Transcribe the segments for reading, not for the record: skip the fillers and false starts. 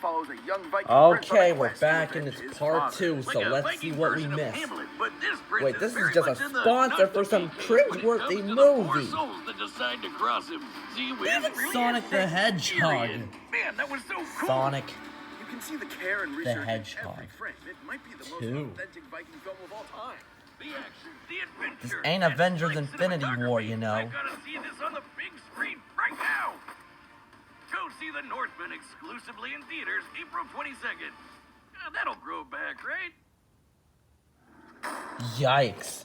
follows a young Viking Okay, we're back and it's part 2, so let's see what we missed. Wait, this is just a sponsor for some cringeworthy movie. Even Sonic the Hedgehog. Man, that was so cool. Sonic You can see the care and the research in Hedgehog every frame. It might be the most 2. authentic Viking film of all time. The action, the adventure. This ain't Avengers Infinity War, you know. I gotta see this on the big screen right now. Go see The Northman exclusively in theaters April 22nd. That'll grow back, right? Yikes.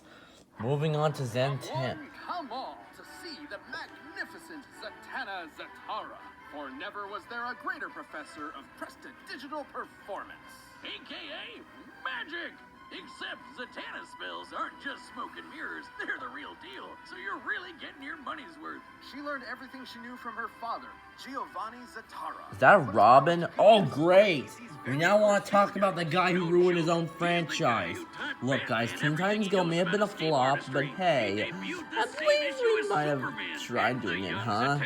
Moving on to Zantana. Come on to see the magnificent Zantana Zatara. For never was there a greater professor of prestidigital performance. AKA magic! Except Zantana spells aren't just smoke and mirrors, they're the real deal. So you're really getting your money's worth. She learned everything she knew from her father, Giovanni Zatara. Is that Robin? Oh, great! We now want to talk about the guy who ruined his own franchise. Look, guys, Teen Titans Go may have been a flop, but hey, I believe we might have tried doing it, huh?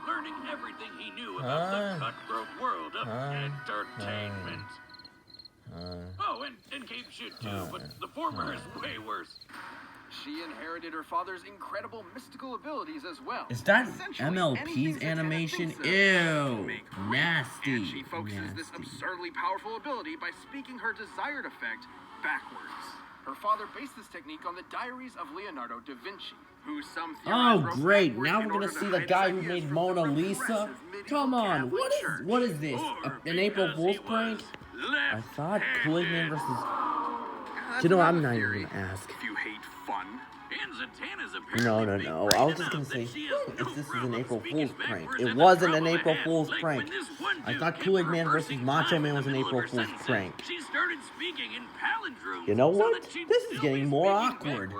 Learning everything he knew about the cutthroat world of entertainment. Oh, and Cape shit too, but the former is way worse. She inherited her father's incredible mystical abilities as well. Is that Essentially, MLP's anything Zantana animation? thinks of, Ew. make real. Nasty. And she focuses this Nasty. absurdly powerful ability by speaking her desired effect backwards. Her father based this technique on the diaries of Leonardo da Vinci, who some theorize Oh, wrote great. backwards Now in we're order gonna to see the hide guy his who ideas made from Mona the Lisa. progressive medieval Come on, Catholic Church. what is this? An April Fool's prank? I thought Kool-Aid versus... You know, I'm not even gonna ask. If you hate fun. No. I was just gonna say, if this is an April Fool's prank. It wasn't an April Fool's prank. I thought Kool-Aid Man versus Macho Man was an April Fool's prank. You know what? This is getting more awkward.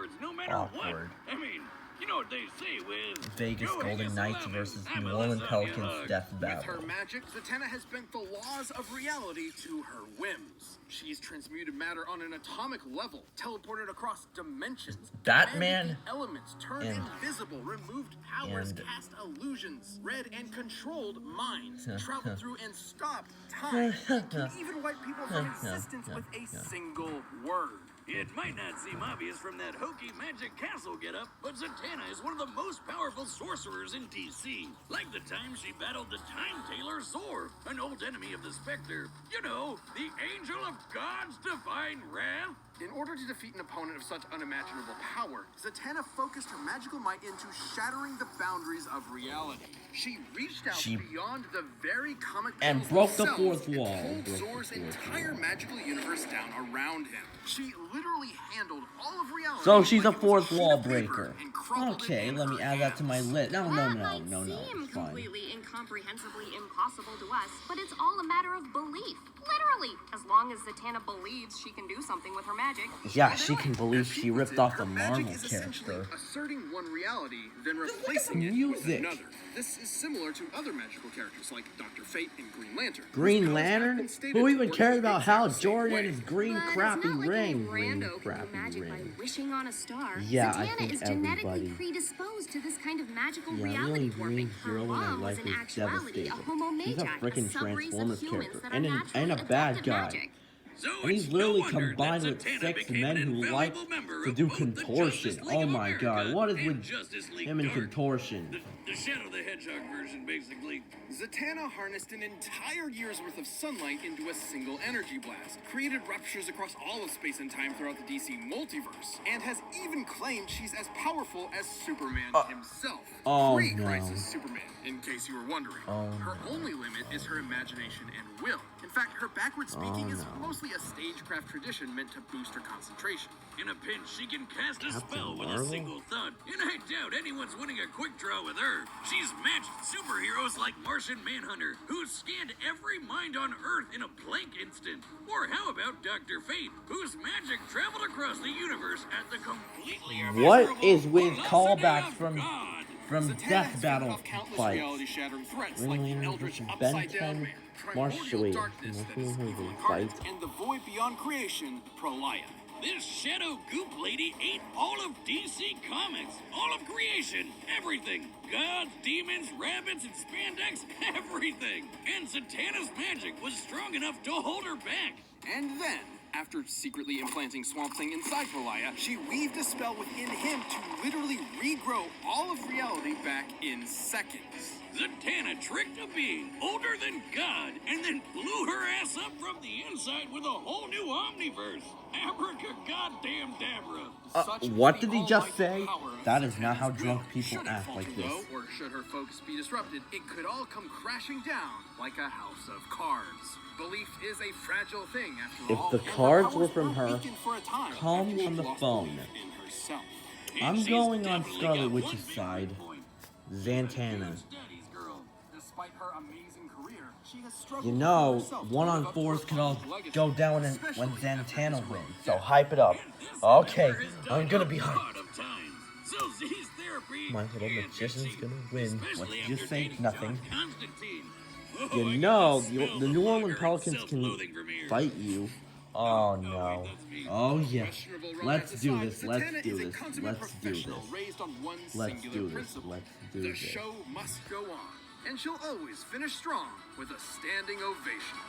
Awkward. I mean, you know what they say with Vegas Golden Knights versus New Orleans Pelicans death With battle. her magic, Zantana has bent the laws of reality to her whims. She's transmuted matter on an atomic level, teleported across dimensions, Batman commanded the elements, turned and- invisible, removed powers, and- cast illusions, read and controlled minds, traveled through and stopped time, can even wipe people from existence with a single word. It might not seem obvious from that hokey magic castle getup, but Zantana is one of the most powerful sorcerers in DC. Like the time she battled the Time Tailor Zor, an old enemy of the Spectre. You know, the angel of God's divine wrath. In order to defeat an opponent of such unimaginable power, Zantana focused her magical might into shattering the boundaries of reality. She reached out beyond the very comic and books broke the themselves fourth wall. and pulled Broke Zor's the fourth entire wall. magical universe down around him. She literally handled all of reality. So she's a like it was fourth sheet wall of paper breaker. and crumpled it Okay, in let me her add that to my hands. list. No, That might it's seem fine. completely incomprehensibly impossible to us, but it's all a matter of belief. Literally. As long as Zantana believes she can do something with her magic. Yeah, she can believe As she puts ripped it, off her a magic Marvel is essentially character. asserting one reality, then Just look at replacing the it with music. another. This is similar to other magical characters like Dr. Fate and Green Lantern. Green whose powers have Lantern? been stated Who to even work cares the about how exact same Jordan way. and his green But crappy it's not like ring? any Green rando can do crappy magic by ring. wishing on a star. Yeah, I Zantana think is genetically everybody- predisposed to this kind of magical Yeah, the reality only warping. green Her hero in my mom was life in is actuality a devastated. homo He's a magi, freaking a subrace Transformers of humans character, that are and a naturally bad adept at guy. magic. So And he's it's no literally wonder combined that with Zantana 6 became men an who like invaluable member to of do both the contortion. Justice League Oh of my god, America what is and with Justice League him and Dark. contortion? The Shadow the Hedgehog version, basically. Zantana harnessed an entire year's worth of sunlight into a single energy blast, created ruptures across all of space and time throughout the DC multiverse, and has even claimed she's as powerful as Superman himself. Oh, Pre-Crisis no. Superman, in case you were wondering. Oh, her only limit is her imagination and will. In fact, her backward speaking is mostly a stagecraft tradition meant to boost her concentration. In a pinch, she can cast a Captain spell with a Marvel? single thud. And I doubt anyone's winning a quick draw with her. She's matched superheroes like Martian Manhunter, who's scanned every mind on Earth in a blank instant. Or how about Dr. Fate, whose magic traveled across the universe at the completely What immeasurable is with velocity callbacks of from God. Zantana Death has Battle fought off countless fights? reality-shattering threats Green like the Lantern Eldritch versus Ben Upside 10, Down Man, Marshall, Primordial Darkness that is evil incarnate, fight. and the Void Beyond Creation, Prolaya. This shadow goop lady ate all of DC Comics, all of creation, everything. Gods, demons, rabbits, and spandex, everything. And Zantana's magic was strong enough to hold her back. And then, after secretly implanting Swamp Thing inside Malaya, she weaved a spell within him to literally regrow all of reality back in seconds. Zantana tricked a being older than God and then blew her ass up from the inside with a whole new omniverse. Abraca goddamn dabra. What did he just say? That is not how drunk people act like this. Or should her focus be disrupted, it could all come crashing down like a house of cards. Belief is a fragile thing after all. If the cards were from her, call me on the phone. I'm going on Scarlet Witch's side. Zantana. Despite her amazing career, she has struggled You know, with herself to 1-on-4s live can up all to her legacy, go down when especially Zantana after wins. his So death. hype it up. Okay, I'm gonna be hyped. Lot of times. So Z's therapy My little can't magician's succeed, gonna win. especially Let's just after say dating nothing. John Constantine. Oh, You I can know, smell the New hunger Orleans and Pelicans can self-loathing from here. fight you. Oh no. Oh yes. Questionable Let's romance do aside, this. Let's Zantana do is a this. consummate Let's do professional this. raised on one Let's singular do this. principle. Let's do The this. show must go on, and she'll always finish strong with a standing ovation.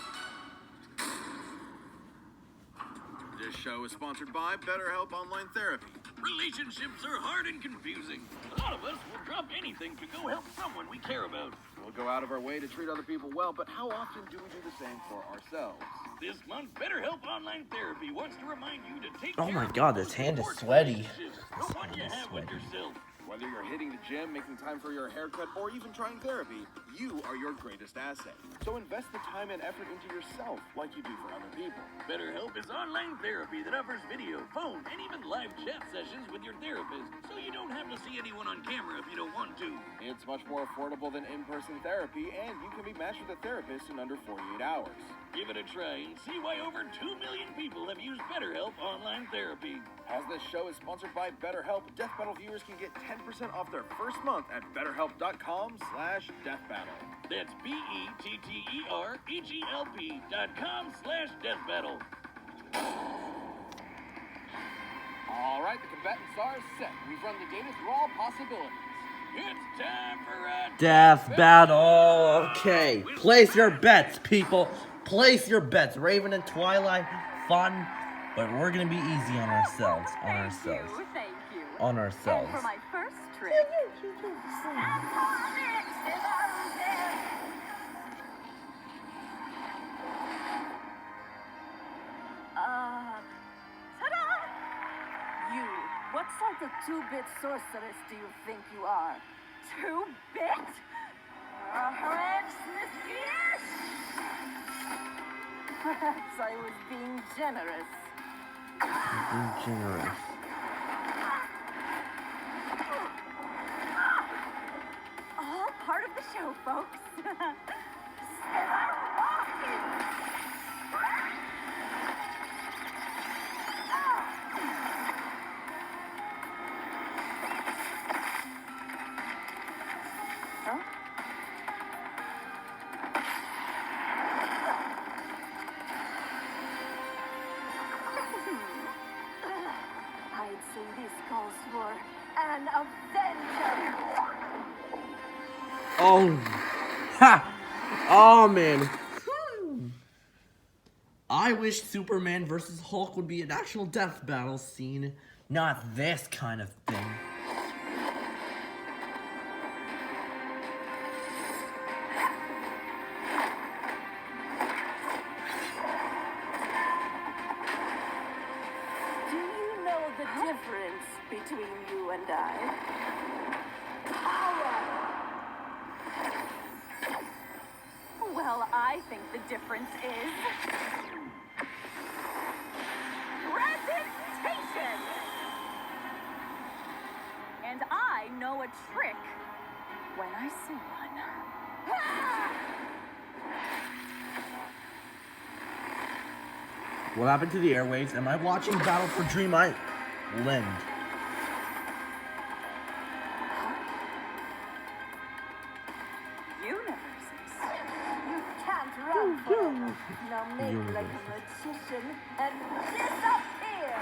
This show is sponsored by BetterHelp Online Therapy. Relationships are hard and confusing. A lot of us will drop anything to go help someone we care about. We'll go out of our way to treat other people well, but how often do we do the same for ourselves? This month, BetterHelp Online Therapy wants to remind you to take Oh care my of God, people this who hand is support sweaty. relationships, This the one you hand is have with sweaty. yourself. Whether you're hitting the gym, making time for your haircut, or even trying therapy, you are your greatest asset. So invest the time and effort into yourself like you do for other people. BetterHelp is online therapy that offers video, phone, and even live chat sessions with your therapist, so you don't have to see anyone on camera if you don't want to. It's much more affordable than in-person therapy, and you can be matched with a therapist in under 48 hours. Give it a try and see why over 2 million people have used BetterHelp Online Therapy. As this show is sponsored by BetterHelp, Death Battle viewers can get 10% off their first month at BetterHelp.com/deathbattle. That's BetterHelp.com/deathbattle. All right, the combatants are set. We've run the data through all possibilities. It's time for a Death battle. Okay. Place your bets, people. Place your bets. Raven and Twilight, fun, but we're gonna be easy on ourselves. On ourselves. Thank you. On And ourselves. for my first trick. Ta-da! You, what sort of two-bit sorceress do you think you are? Two-bit? Perhaps I was being generous. Being generous. All part of the show, folks. Huh? I'd say this calls for an Avenger. Oh. Ha! Oh, man. I wish Superman versus Hulk would be an actual death battle scene, not this kind of thing. Do you know the difference between you and I? Power! Well, I think the difference is presentation! And I know a trick when I see one. Ah! What happened to the airwaves? Am I watching Battle for Dream Island? Universes. You can't run forever. Now make like a magician and disappear.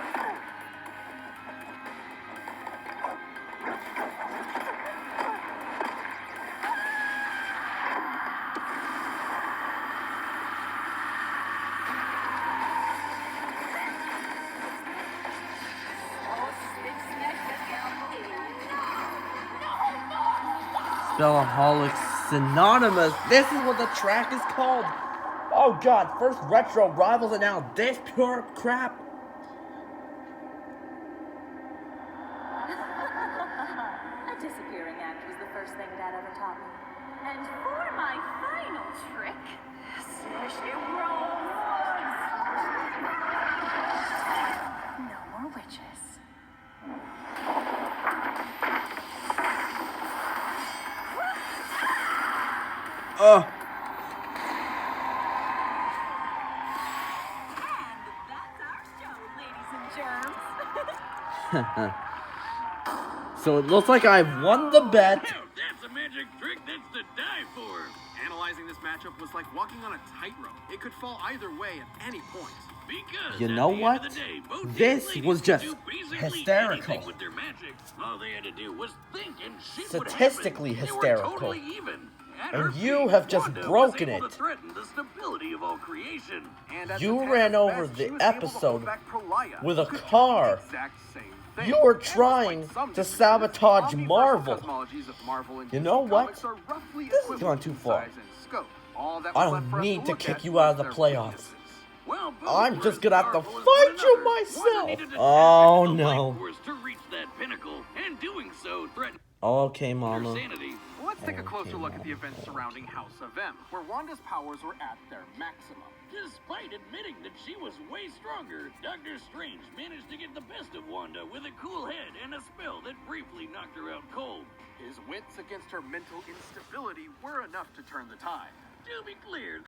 Spellaholics Synonymous. This is what the track is called. Oh god, first retro rivals and now this pure crap. A disappearing act was the first thing Dad ever taught me. And for my final trick, swish it rolls. No more witches. And that's our show, ladies and germs. So it looks like I've won the bet. Now, that's a magic trick that's to die for. Analyzing this matchup was like walking on a tightrope. It could fall either way at any point. Because You at know the end what? of the day, both This these was ladies just could do basically hysterical. anything with their magic. All they had to do was think and shit would Statistically happen. hysterical. They were totally even. At And her you peak, have just Wanda was broken able it. to threaten the stability of all creation. And at You Zantana's ran over best, the she was able to hold episode back Prolaya, with who a could do the car. exact same thing. You were And trying despite some to differences, sabotage omniversal Marvel. cosmologies of Marvel and You DC know what? comics are roughly This has equivalent gone too in far. size and scope. All that I was don't left for us need to look kick at you out of was the their playoffs. weaknesses. Well, both I'm were just as gonna have to powerful as fight one you another. Wanda myself. needed to Oh, tap into the no. life force to reach that pinnacle, and doing so threatened Okay, her Mama. sanity. Well, let's take a closer Okay, look at the Mom. events surrounding House of M, where Wanda's powers were at their maximum. Despite admitting that she was way stronger, Doctor Strange managed to get the best of Wanda with a cool head and a spell that briefly knocked her out cold. His wits against her mental instability were enough to turn the tide. To be clear,